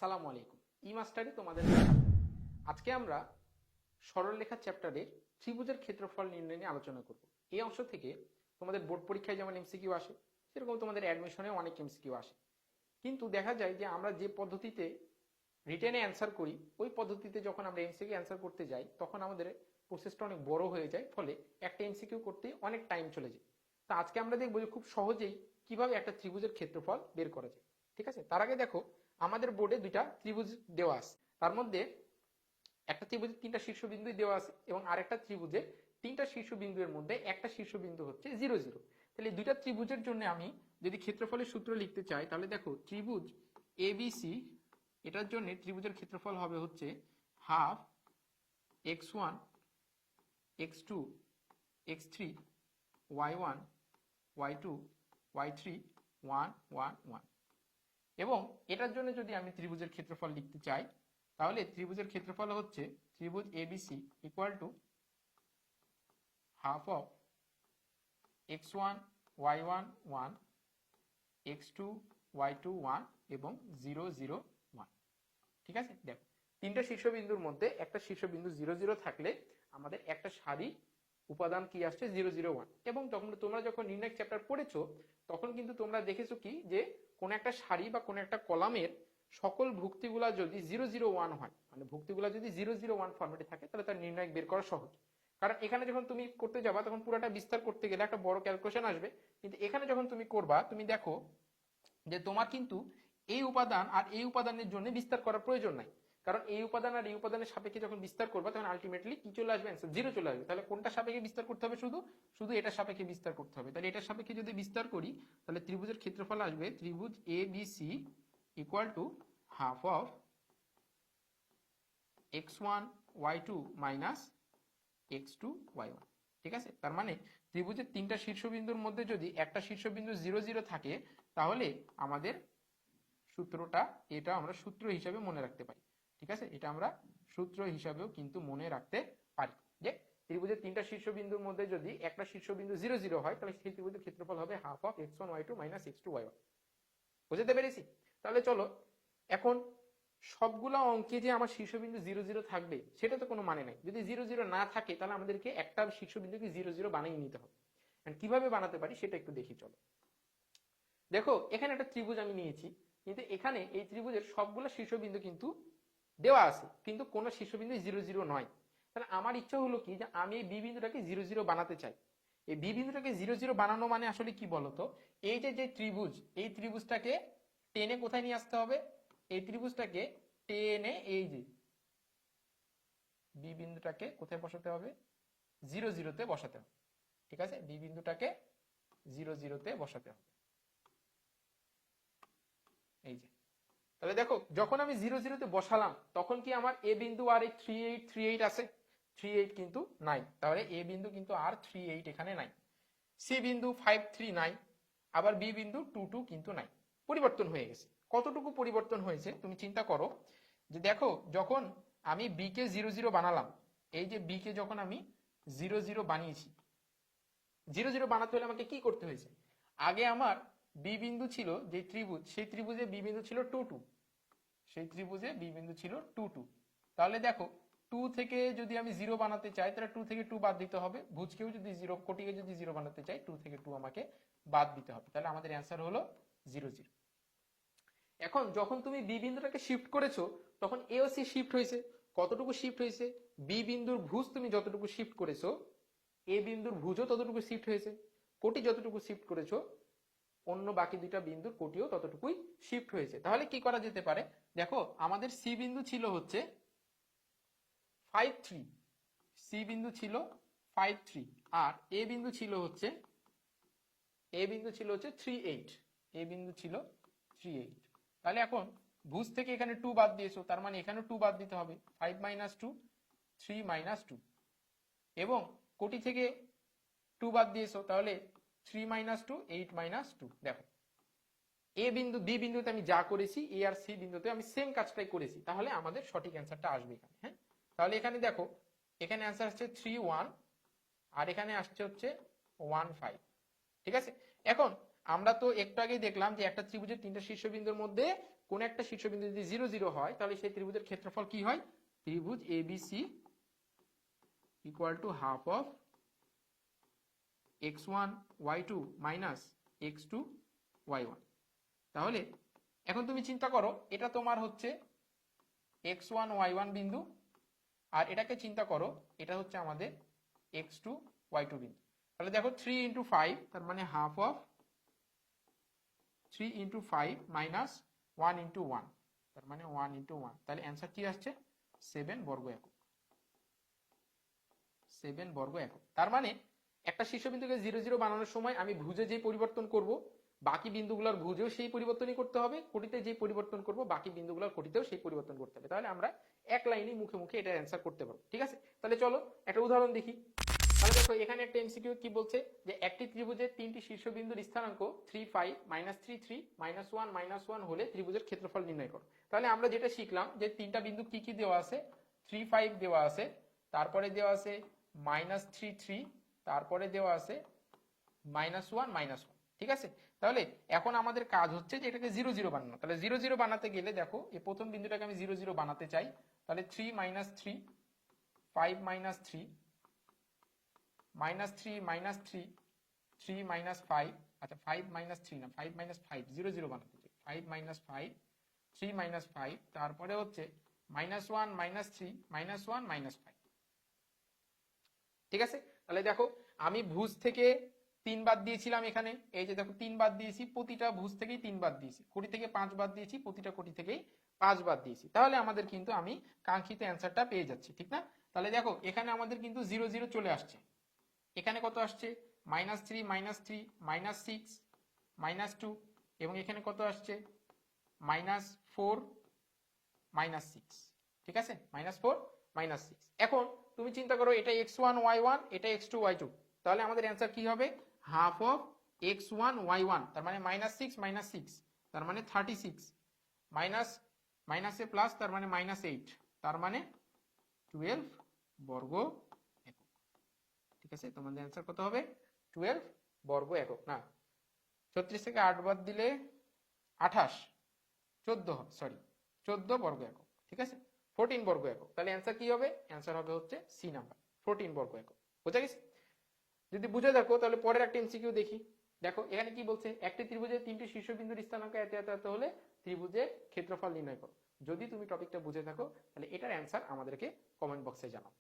আসসালামু আলাইকুম। ই মাস্টারে তোমাদের স্বাগত। আজকে আমরা সরলরেখা চ্যাপ্টারের ত্রিভুজের ক্ষেত্রফল নির্ণয় নিয়ে আলোচনা করব। এই অংশ থেকে তোমাদের বোর্ড পরীক্ষায় যেমন এমসিকিউ আসে, সেরকম তোমাদের অ্যাডমিশনেও অনেক এমসিকিউ আসে। কিন্তু দেখা যায় যে আমরা যে পদ্ধতিতে রিটেনে অ্যান্সার করি, ওই পদ্ধতিতে যখন আমরা এমসিকিউ অ্যান্সার করতে যাই, তখন আমাদের প্রসেসটা অনেক বড় হয়ে যায়, ফলে একটা এমসিকিউ করতে অনেক টাইম চলে যায়। তো আজকে আমরা দেখবো যে খুব সহজেই কিভাবে একটা ত্রিভুজের ক্ষেত্রফল বের করা যায়। ঠিক আছে, তার আগে দেখো আমাদের বোর্ডে দুইটা ত্রিভুজ দেওয়া আছে। তার মধ্যে একটা ত্রিভুজের তিনটা শীর্ষবিন্দু দেওয়া আছে এবং আরেকটা ত্রিভুজের তিনটা শীর্ষবিন্দুর মধ্যে একটা শীর্ষবিন্দু হচ্ছে 0 0। তাহলে দুইটা ত্রিভুজের জন্য আমি যদি ক্ষেত্রফলের সূত্র লিখতে চাই, তাহলে দেখো ত্রিভুজ এবিসি, এটার জন্য ত্রিভুজের ক্ষেত্রফল হবে হচ্ছে half x1 x2 x3 y1 y2 y3 1 1 1। এবং এটার জন্য যদি আমি ত্রিভুজের ক্ষেত্রফল লিখতে চাই, তাহলে ত্রিভুজের ক্ষেত্রফল হচ্ছে ত্রিভুজ ABC equal to half of x1 y1 1 x2 y2 1 এবং 0 0 1। ঠিক আছে, দেখো তিনটা শীর্ষবিন্দুর মধ্যে একটা শীর্ষবিন্দু 0 0 থাকলে আমাদের একটা সারি উপাদান কি আসছে 0 0 1। এবং তোমরা যখন নির্ণয় চ্যাপ্টার পড়েছো, তখন কিন্তু তোমরা দেখেছো কি যে কোন একটা সারি বা কোন একটা কলামের সকল ভুক্তিগুলা যদি 0 0 1 হয়, মানে ভুক্তিগুলা যদি 0 0 1 ফরম্যাটে থাকে, তাহলে তার নির্ণয় বের করা সহজ। কারণ এখানে যখন তুমি করতে যাবা, তখন পুরোটা বিস্তার করতে গেলে একটা বড় ক্যালকুলেশন আসবে। কিন্তু এখানে যখন তুমি করবা, তুমি দেখো যে তোমার কিন্তু এই উপাদান আর এই উপাদানের জন্য বিস্তার করার প্রয়োজন নাই। কারণ এই উপাদান আর এই উপাদানের সাপেক্ষে যখন বিস্তার করবা, তখন আলটিমেটলি কি চলে আসবে, অ্যান্সার 0 চলে আসবে। তাহলে কোনটা সাপেক্ষে বিস্তার করতে হবে? শুধু শুধু এটার সাপেক্ষে বিস্তার করতে হবে। তাহলে এটার সাপেক্ষে যদি বিস্তার করি, তাহলে ত্রিভুজের ক্ষেত্রফল আসবে ত্রিভুজ A B C equal to half of x1 y2 minus x2 y1। ঠিক আছে, তার মানে ত্রিভুজের তিনটা শীর্ষবিন্দুর মধ্যে যদি একটা শীর্ষবিন্দু 0 0 থাকে, তাহলে আমাদের সূত্রটা, এটা আমরা সূত্র হিসাবে মনে রাখতে পারি। ঠিক আছে, এটা আমরা সূত্র হিসাবেও কিন্তু মনে রাখতে পারি যে ত্রিভুজের তিনটা শীর্ষবিন্দুর মধ্যে যদি একটা শীর্ষবিন্দু 0 0 হয়, তাহলে সেই ত্রিভুজের ক্ষেত্রফল হবে half of x1 y2 minus x2 y1। বুঝতে পেরেছি? তাহলে চলো, এখন সবগুলো অঙ্কে যে আমার শীর্ষবিন্দু 0 0 থাকবে, সেটা তো কোনো মানে নাই। যদি 0 0 না থাকে, তাহলে আমাদেরকে একটা শীর্ষবিন্দুকে 0 0 বানিয়ে নিতে হবে। কিভাবে বানাতে পারি সেটা একটু দেখি চলো। দেখো এখানে একটা ত্রিভুজ আমি নিয়েছি, কিন্তু এখানে এই ত্রিভুজের সবগুলো শীর্ষবিন্দু কিন্তু দেওয়া আছে, কিন্তু কোন শীর্ষবিন্দু 0 0 নয়। তাহলে আমার ইচ্ছা হলো কি, যে আমি এই বি বিন্দুটাকে 0 0 বানাতে চাই। এই বি বিন্দুটাকে 0 0 বানানো মানে আসলে কি বলতো, এই যে যে ত্রিভুজ, এই ত্রিভুজটাকে টেনে কোথায় নিয়ে আসতে হবে? এই ত্রিভুজটাকে টেনে এই যে বি বিন্দুটাকে কোথায় বসাতে হবে? 0 0 তে বসাতে হবে। ঠিক আছে, বি বিন্দুটাকে 0 0 তে বসাতে হবে। এই যে, তাহলে দেখো যখন আমি 0 0 তে বসালাম, তখন কি আমার এ বিন্দু আর এই 3 8 3 8 আছে? 3 8 কিন্তু নাই। তাহলে এ বিন্দু কিন্তু আর 3 8 এখানে নাই। সি বিন্দু 5 3 নাই। আবার বি বিন্দু 2 2 কিন্তু নাই। পরিবর্তন হয়ে গেছে। কতটুকু পরিবর্তন হয়েছে তুমি চিন্তা করো। যে দেখো, যখন আমি বি কে 0 0 বানালাম, এই যে বি কে যখন আমি 0 0 বানিয়েছি, 0 0 বানাতে হলে আমাকে কি করতে হয়েছে? আগে আমার বি বিন্দু ছিল যে ত্রিভুজ, সেই ত্রিভুজে বি বিন্দু ছিল 2 2। সেই ত্রিভুজে বি বিন্দু ছিল 2 2। তাহলে দেখো 2 থেকে যদি আমি 0 বানাতে চাই, তাহলে 2 থেকে 2 বাদ দিতে হবে। ভুজকেও যদি 0, কোটিকে যদি 0 বানাতে চাই, 2 থেকে 2 আমাকে বাদ দিতে হবে। তাহলে আমাদের অ্যান্সার হলো 0 0। এখন যখন তুমি বি বিন্দুটাকে শিফট করেছো, তখন এ ও সি শিফট হয়েছে। কতটুকু শিফট হয়েছে? বি বিন্দুর ভুজ তুমি যতটুকু শিফট করেছো, এ বিন্দুর ভুজও ততটুকু শিফট হয়েছে। কোটি যতটুকু শিফট করেছো, অন্য বাকি দুইটা বিন্দুর কোটিও ততটুকুই শিফট হয়েছে। তাহলে কি করা যেতে পারে? দেখো আমাদের সি বিন্দু ছিল হচ্ছে 5 3, সি বিন্দু ছিল 5 3, আর এ বিন্দু ছিল হচ্ছে 3 8। এ বিন্দু ছিল 3 8। তাহলে এখন ভুজ থেকে এখানে 2 বাদ দিয়েছো, তার মানে এখানে 2 বাদ দিতে হবে। 5 - 2 3 - 2। এবং কোটি থেকে 2 বাদ দিয়েছো, তাহলে 3 - 2 8 - 2। দেখো এ বিন্দু বি বিন্দুতে আমি যা করেছি, এ আর সি বিন্দুতে আমি সেম কাজটাই করেছি। তাহলে আমাদের সঠিক অ্যান্সারটা আসবে এখানে। হ্যাঁ, তাহলে এখানে দেখো, এখানে অ্যান্সার আসছে 3 1, আর এখানে আসছে হচ্ছে 1 5। ঠিক আছে, এখন আমরা তো একটু আগেই দেখলাম যে একটা ত্রিভুজের তিনটা শীর্ষবিন্দুর মধ্যে কোন একটা শীর্ষবিন্দু যদি 0 0 হয় তাহলে সেই ত্রিভুজের ক্ষেত্রফল কি হয়? ত্রিভুজ ABC equal to half of x1 y2 minus x2 y1। তাহলে এখন তুমি চিন্তা করো, এটা তোমার হচ্ছে x1 y1 বিন্দু, আর এটাকে চিন্তা করো, এটা হচ্ছে আমাদের x2 y2 বিন্দু। তাহলে দেখো 3 ইন্টু 5 তার মানে half of 3 into 5 minus 1 into 1 তার মানে 1 ইন্টু 1। তাহলে অ্যান্সার কি আসছে? 7 বর্গ একক। 7 বর্গ একক। তার মানে একটা শীর্ষবিন্দুকে 0 0 বানানোর সময় আমি ভুজে যে পরিবর্তন করব, বাকি বিন্দুগুলোর ভুজেও সেই পরিবর্তনই করতে হবে, কোটিতে যে পরিবর্তন করব বাকি বিন্দুগুলোর কোটিতেও সেই পরিবর্তন করতে হবে। তাহলে আমরা এক লাইনে মুখে মুখে এটার অ্যান্সার করতে পারবো। ঠিক আছে, তাহলে চলো একটা উদাহরণ দেখি। তাহলে দেখো এখানে একটা এমসিকিউ কি বলছে, যে একটি ত্রিভুজের তিনটি শীর্ষবিন্দুর স্থানাঙ্ক 3 5 -3 3 -1 -1 হলে ত্রিভুজের ক্ষেত্রফল নির্ণয় করো। তাহলে আমরা যেটা শিখলাম যে তিনটা বিন্দু কি কি দেওয়া আছে, 3 5 দেওয়া আছে, তারপরে দেওয়া আছে -3 3, তারপরে দেওয়া আছে -1 -1। ঠিক আছে, তাহলে এখন আমাদের কাজ হচ্ছে যে এটাকে 0 0 বানানো। তাহলে 0 0 বানাতে গেলে দেখো এই প্রথম বিন্দুটাকে আমি 0 0 বানাতে চাই, তাহলে 3 -3 5 -3 -3 -3 3 -5, আচ্ছা 5 -3 না 5 -5 0 0 বানাতে চাই, 5 -5 3 -5, তারপরে হচ্ছে -1 -3 -1 -5। ঠিক আছে, তাহলে দেখো আমি ভুজ থেকে 3 বাদ দিয়েছিলাম এখানে, এই যে দেখো 3 বাদ দিয়েছি, প্রতিটা ভুজ থেকেই 3 বাদ দিয়েছি, কোটি থেকে 5 বাদ দিয়েছি, প্রতিটা কোটি থেকেই 5 বাদ দিয়েছি। তাহলে আমাদের কিন্তু আমি কাঙ্ক্ষিত অ্যান্সারটা পেয়ে যাচ্ছি, ঠিক না? তাহলে দেখো এখানে আমাদের কিন্তু 0 0 চলে আসছে, এখানে কত আসছে -3 -3 -6 -2, এবং এখানে কত আসছে -4 -6। ঠিক আছে, -4 -6। এখন তুমি চিন্তা করো এটা x1 y1, এটা x2 y2, তাহলে আমাদের অ্যান্সার কি হবে? হাফ অফ x1 y1 তার মানে -6 -6 তার মানে 36 মাইনাস মাইনাসে প্লাস তার মানে -8 তার মানে 12 বর্গ একক। ঠিক আছে, তোমাদের অ্যান্সার কত হবে? 12 বর্গ একক। না, 36 থেকে 8 বাদ দিলে 28, 14 হবে, সরি 14 বর্গ একক। ঠিক আছে, 14 বর্গ একক। তাহলে অ্যান্সার কি হবে? অ্যান্সার হবে হচ্ছে সি নাম্বার, 14 বর্গ একক। বোঝা গেছে? যদি বুঝে দেখো তাহলে পরের একটা এমসিকিউ দেখি। দেখো এখানে কি বলছে, একটি ত্রিভুজের তিনটি শীর্ষবিন্দুর স্থানাঙ্ক এত এত এত হলে ত্রিভুজের ক্ষেত্রফল নির্ণয় করো। যদি তুমি টপিকটা বুঝে থাকো তাহলে এটার অ্যান্সার আমাদেরকে কমেন্ট বক্সে জানাও।